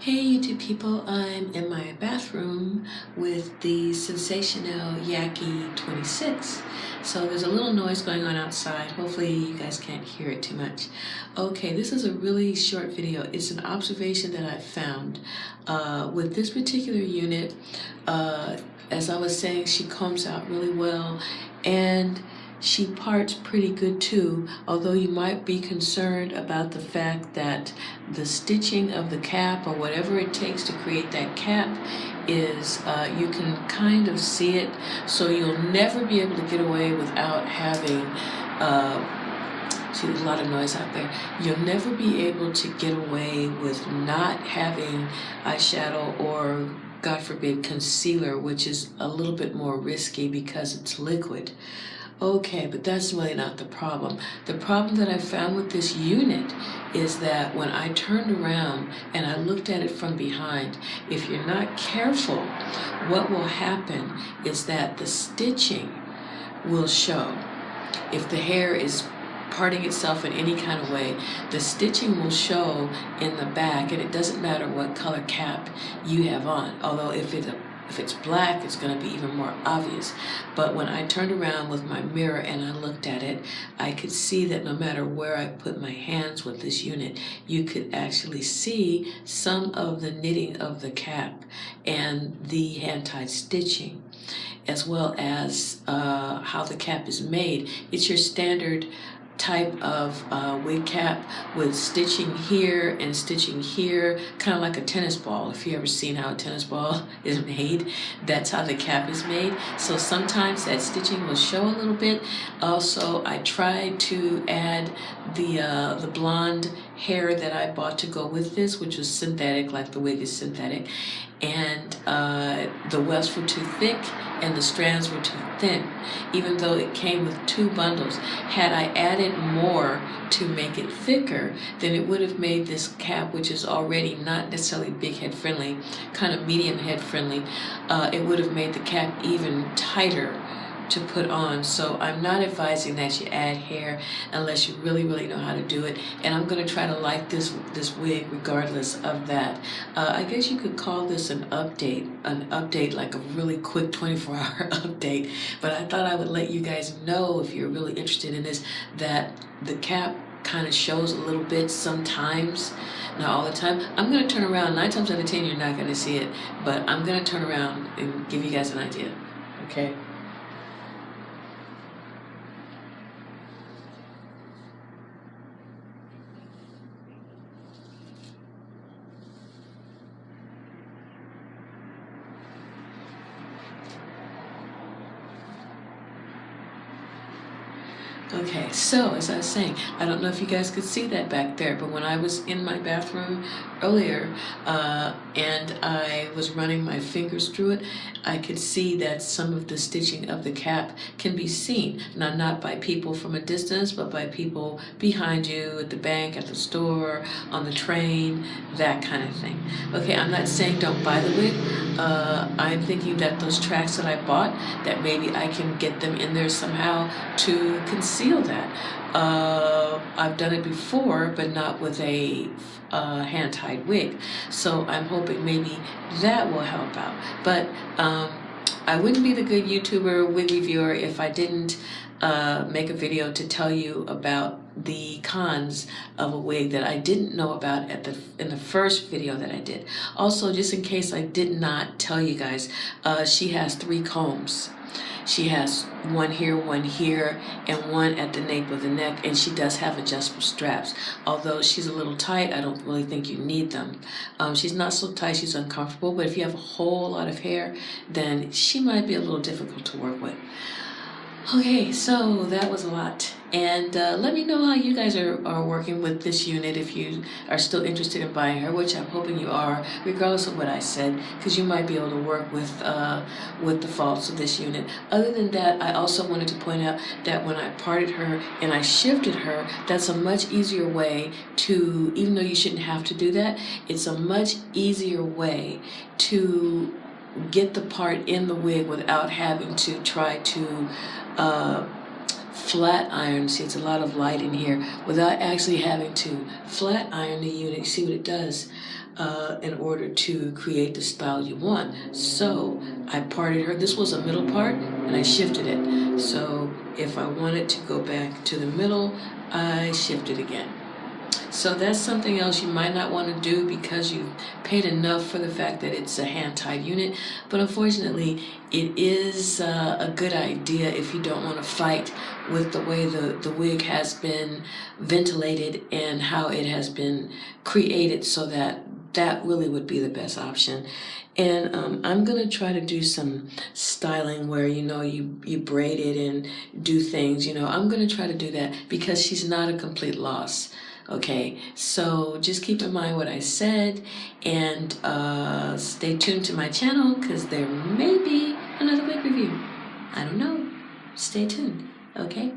Hey YouTube people, I'm in my bathroom with the Sensationell Yaki 26. So there's a little noise going on outside. Hopefully you guys can't hear it too much. Okay, this is a really short video. It's an observation that I found with this particular unit. As I was saying, she combs out really well and she parts pretty good too, although you might be concerned about the fact that the stitching of the cap or whatever it takes to create that cap is, you can kind of see it, so you'll never be able to get away without having, see there's a lot of noise out there, you'll never be able to get away with not having eyeshadow or God forbid concealer, which is a little bit more risky because it's liquid. Okay, but that's really not the problem. The problem that I found with this unit is that when I turned around and I looked at it from behind, if you're not careful, what will happen is that the stitching will show. If the hair is parting itself in any kind of way, the stitching will show in the back, and it doesn't matter what color cap you have on, although if it's black, it's going to be even more obvious. But when I turned around with my mirror and I looked at it, I could see that no matter where I put my hands with this unit, you could actually see some of the knitting of the cap and the hand-tied stitching, as well as how the cap is made. It's your standard type of wig cap with stitching here and stitching here, kind of like a tennis ball. If you ever seen how a tennis ball is made, that's how the cap is made. So sometimes that stitching will show a little bit. Also, I tried to add the blonde hair that I bought to go with this, which was synthetic, like the wig is synthetic, and the wefts were too thick and the strands were too thin, even though it came with 2 bundles. Had I added more to make it thicker, then it would have made this cap, which is already not necessarily big head friendly, kind of medium head friendly, it would have made the cap even tighter to put on. So I'm not advising that you add hair unless you really know how to do it, and I'm going to try to like this wig regardless of that. I guess you could call this an update, like a really quick 24-hour update, but I thought I would let you guys know, if you're really interested in this, that the cap kind of shows a little bit sometimes, not all the time. I'm going to turn around. 9 times out of 10 you're not going to see it, but I'm going to turn around and give you guys an idea. Okay. Okay, so as I was saying, I don't know if you guys could see that back there, but when I was in my bathroom earlier and I was running my fingers through it, I could see that some of the stitching of the cap can be seen. Now, not by people from a distance, but by people behind you, at the bank, at the store, on the train, that kind of thing. Okay, I'm not saying don't buy the wig. I'm thinking that those tracks that I bought, that maybe I can get them in there somehow to conceal that. I've done it before, but not with a hand-tied wig. So I'm hoping maybe that will help out. But I wouldn't be the good YouTuber wig reviewer if I didn't make a video to tell you about the cons of a wig that I didn't know about in the first video that I did. Also, just in case I did not tell you guys, she has 3 combs. She has one here, and one at the nape of the neck, and she does have adjustable straps. Although she's a little tight, I don't really think you need them. She's not so tight she's uncomfortable, but if you have a whole lot of hair, then she might be a little difficult to work with. Okay, so that was a lot. And let me know how you guys are working with this unit, if you are still interested in buying her, which I'm hoping you are, regardless of what I said, because you might be able to work with the faults of this unit. Other than that, I also wanted to point out that when I parted her and I shifted her, that's a much easier way to, even though you shouldn't have to do that, it's a much easier way to get the part in the wig without having to try to flat iron. See, it's a lot of light in here, without actually having to flat iron the unit. See what it does? in order to create the style you want. So I parted her. This was a middle part, and I shifted it. So if I wanted to go back to the middle, I shifted again. So that's something else you might not want to do because you've paid enough for the fact that it's a hand-tied unit. But unfortunately, it is a good idea if you don't want to fight with the way the wig has been ventilated and how it has been created, so that really would be the best option. And I'm going to try to do some styling where, you braid it and do things. I'm going to try to do that because she's not a complete loss. Okay, so just keep in mind what I said, and stay tuned to my channel because there may be another wig review. I don't know. Stay tuned. Okay?